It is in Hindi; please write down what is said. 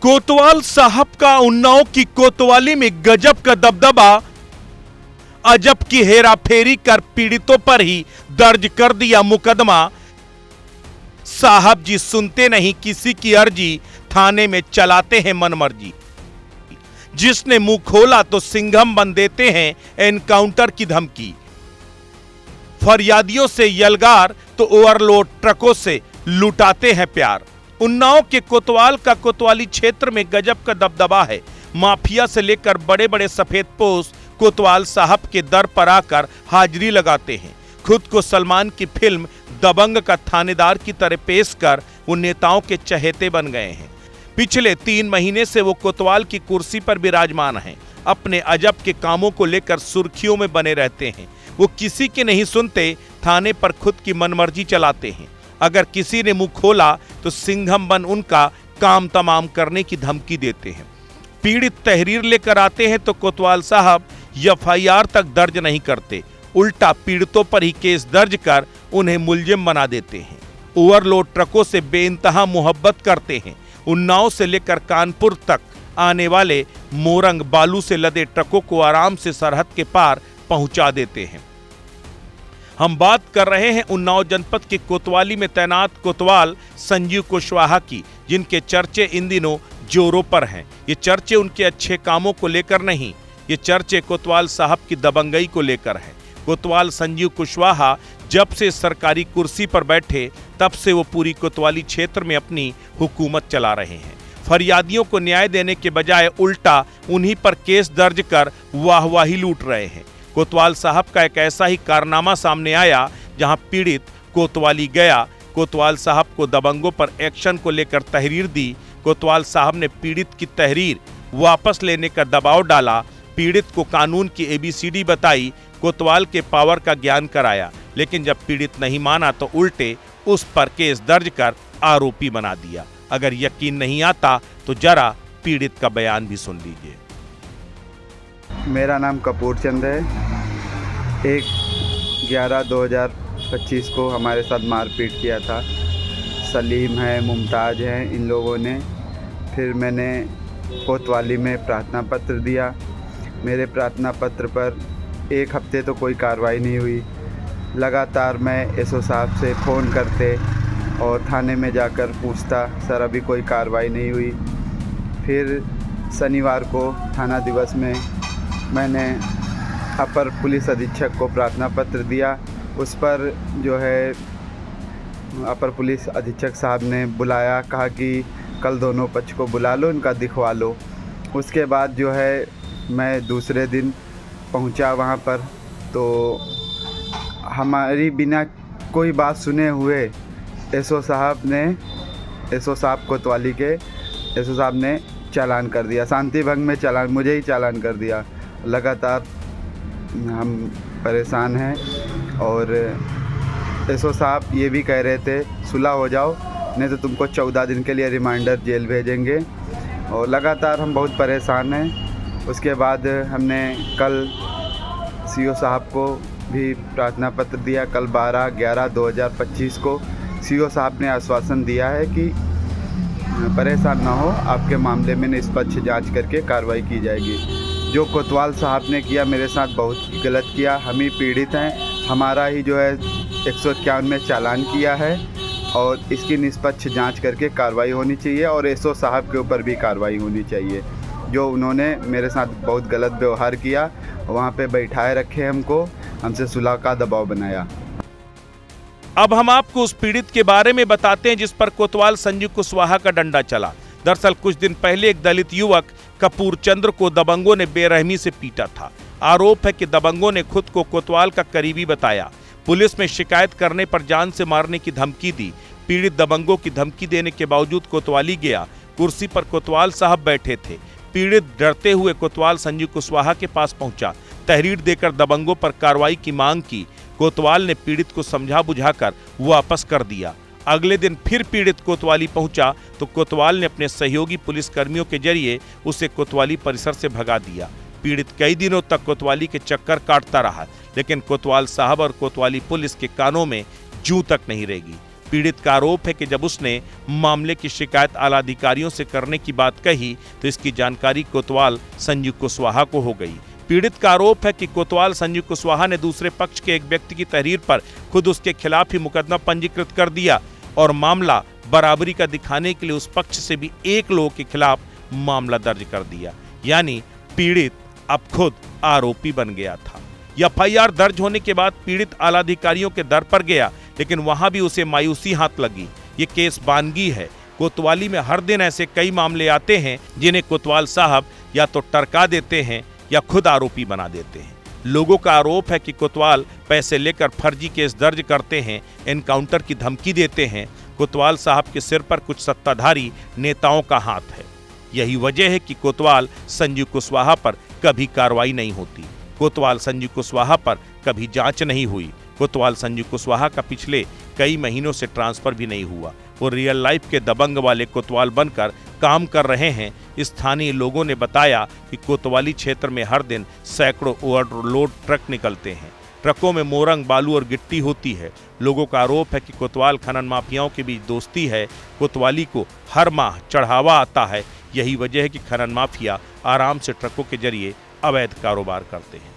कोतवाल साहब का उन्नाव की कोतवाली में गजब का दबदबा, अजब की हेराफेरी कर पीड़ितों पर ही दर्ज कर दिया मुकदमा। साहब जी सुनते नहीं किसी की अर्जी, थाने में चलाते हैं मनमर्जी। जिसने मुंह खोला तो सिंघम बन देते हैं एनकाउंटर की धमकी। फरियादियों से यलगार तो ओवरलोड ट्रकों से लुटाते हैं प्यार। उन्नाव के कोतवाल का कोतवाली क्षेत्र में गजब का दबदबा है। माफिया से लेकर बड़े बड़े सफेदपोश कोतवाल साहब के दर पर आकर हाजिरी लगाते हैं। खुद को सलमान की फिल्म दबंग का थानेदार की तरह पेश कर वो नेताओं के चहेते बन गए हैं। पिछले 3 महीने से वो कोतवाल की कुर्सी पर विराजमान हैं। अपने अजब के कामों को लेकर सुर्खियों में बने रहते हैं। वो किसी की नहीं सुनते, थाने पर खुद की मनमर्जी चलाते हैं। अगर किसी ने मुंह खोला तो सिंघम बन उनका काम तमाम करने की धमकी देते हैं। पीड़ित तहरीर लेकर आते हैं तो कोतवाल साहब एफआईआर तक दर्ज नहीं करते, उल्टा पीड़ितों पर ही केस दर्ज कर उन्हें मुलजिम बना देते हैं। ओवरलोड ट्रकों से बेइंतहा मोहब्बत करते हैं। उन्नाव से लेकर कानपुर तक आने वाले मोरंग बालू से लदे ट्रकों को आराम से सरहद के पार पहुंचा देते हैं। हम बात कर रहे हैं उन्नाव जनपद के कोतवाली में तैनात कोतवाल संजीव कुशवाहा की, जिनके चर्चे इन दिनों जोरों पर हैं। ये चर्चे उनके अच्छे कामों को लेकर नहीं, ये चर्चे कोतवाल साहब की दबंगई को लेकर है। कोतवाल संजीव कुशवाहा जब से सरकारी कुर्सी पर बैठे तब से वो पूरी कोतवाली क्षेत्र में अपनी हुकूमत चला रहे हैं। फरियादियों को न्याय देने के बजाय उल्टा उन्हीं पर केस दर्ज कर वाहवाही लूट रहे हैं। कोतवाल साहब का एक ऐसा ही कारनामा सामने आया जहां पीड़ित कोतवाली गया। कोतवाल साहब को दबंगों पर एक्शन को लेकर तहरीर दी। कोतवाल साहब ने पीड़ित की तहरीर वापस लेने का दबाव डाला। पीड़ित को कानून की ABCD बताई, कोतवाल के पावर का ज्ञान कराया। लेकिन जब पीड़ित नहीं माना तो उल्टे उस पर केस दर्ज कर आरोपी बना दिया। अगर यकीन नहीं आता तो जरा पीड़ित का बयान भी सुन लीजिए। मेरा नाम कपूर चंद है। 1/11/2025 को हमारे साथ मारपीट किया था। सलीम है, मुमताज़ हैं, इन लोगों ने। फिर मैंने कोतवाली में प्रार्थना पत्र दिया। मेरे प्रार्थना पत्र पर 1 हफ्ते तो कोई कार्रवाई नहीं हुई। लगातार मैं एसओ साहब से फ़ोन करते और थाने में जाकर पूछता, सर अभी कोई कार्रवाई नहीं हुई। फिर शनिवार को थाना दिवस में मैंने अपर पुलिस अधीक्षक को प्रार्थना पत्र दिया। उस पर जो है अपर पुलिस अधीक्षक साहब ने बुलाया, कहा कि कल दोनों पक्ष को बुला लो, इनका दिखवा लो। उसके बाद जो है मैं दूसरे दिन पहुंचा वहां पर, तो हमारी बिना कोई बात सुने हुए एसओ साहब कोतवाली के एसओ साहब ने चालान कर दिया। शांति भंग में चालान, मुझे ही चालान कर दिया। लगातार हम परेशान हैं और एसओ साहब ये भी कह रहे थे सुलह हो जाओ, नहीं तो तुमको 14 दिन के लिए रिमाइंडर जेल भेजेंगे। और लगातार हम बहुत परेशान हैं। उसके बाद हमने कल सीओ साहब को भी प्रार्थना पत्र दिया। कल 12/11/2025 को सीओ साहब ने आश्वासन दिया है कि परेशान ना हो, आपके मामले में निष्पक्ष जांच करके कार्रवाई की जाएगी। जो कोतवाल साहब ने किया मेरे साथ बहुत गलत किया। हम ही पीड़ित हैं, हमारा ही जो है 151 में चालान किया है और इसकी निष्पक्ष जांच करके कार्रवाई होनी चाहिए और एसओ साहब के ऊपर भी कार्रवाई होनी चाहिए। जो उन्होंने मेरे साथ बहुत गलत व्यवहार किया, वहाँ पे बैठाए रखे हमको, हमसे सुलह का दबाव बनाया। अब हम आपको उस पीड़ित के बारे में बताते हैं जिस पर कोतवाल संजीव कुशवाहा का डंडा चला। दरअसल कुछ दिन पहले एक दलित युवक कपूर चंद्र को दबंगों ने बेरहमी से पीटा था। आरोप है कि दबंगों ने खुद को कोतवाल का करीबी बताया। पुलिस में शिकायत करने पर जान से मारने की धमकी दी। पीड़ित दबंगों की धमकी देने के बावजूद कोतवाली गया। कुर्सी पर कोतवाल साहब बैठे थे। पीड़ित डरते हुए कोतवाल संजीव कुशवाहा के पास पहुंचा। तहरीर देकर दबंगों पर कार्रवाई की मांग की। कोतवाल ने पीड़ित को समझा बुझाकर वापस कर दिया। अगले दिन फिर पीड़ित कोतवाली पहुंचा तो कोतवाल ने अपने सहयोगी पुलिसकर्मियों के जरिए उसे कोतवाली परिसर से भगा दिया। पीड़ित कई दिनों तक कोतवाली के चक्कर काटता रहा, लेकिन कोतवाल साहब और कोतवाली पुलिस के कानों में जूं तक नहीं रेगी। पीड़ित का आरोप है कि जब उसने मामले की शिकायत आला अधिकारियों से करने की बात कही तो इसकी जानकारी कोतवाल संजू कुशवाहा को हो गई। पीड़ित का आरोप है कि कोतवाल संजू कुशवाहा ने दूसरे पक्ष के एक व्यक्ति की तहरीर पर खुद उसके खिलाफ ही मुकदमा पंजीकृत कर दिया और मामला बराबरी का दिखाने के लिए उस पक्ष से भी एक लोग के खिलाफ मामला दर्ज कर दिया। यानी पीड़ित अब खुद आरोपी बन गया था। एफआईआर दर्ज होने के बाद पीड़ित आला अधिकारियों के दर पर गया, लेकिन वहां भी उसे मायूसी हाथ लगी। ये केस बानगी है। कोतवाली में हर दिन ऐसे कई मामले आते हैं जिन्हें कोतवाल साहब या तो टरका देते हैं या खुद आरोपी बना देते हैं। लोगों का आरोप है कि कोतवाल पैसे लेकर फर्जी केस दर्ज करते हैं, एनकाउंटर की धमकी देते हैं। कोतवाल साहब के सिर पर कुछ सत्ताधारी नेताओं का हाथ है। यही वजह है कि कोतवाल संजू कुशवाहा पर कभी कार्रवाई नहीं होती। कोतवाल संजू कुशवाहा पर कभी जांच नहीं हुई। कोतवाल संजू कुशवाहा का पिछले कई महीनों से ट्रांसफर भी नहीं हुआ। वो रियल लाइफ के दबंग वाले कोतवाल बनकर काम कर रहे हैं। स्थानीय लोगों ने बताया कि कोतवाली क्षेत्र में हर दिन सैकड़ों ओवरलोड ट्रक निकलते हैं। ट्रकों में मोरंग, बालू और गिट्टी होती है। लोगों का आरोप है कि कोतवाल खनन माफियाओं के बीच दोस्ती है। कोतवाली को हर माह चढ़ावा आता है। यही वजह है कि खनन माफिया आराम से ट्रकों के जरिए अवैध कारोबार करते हैं।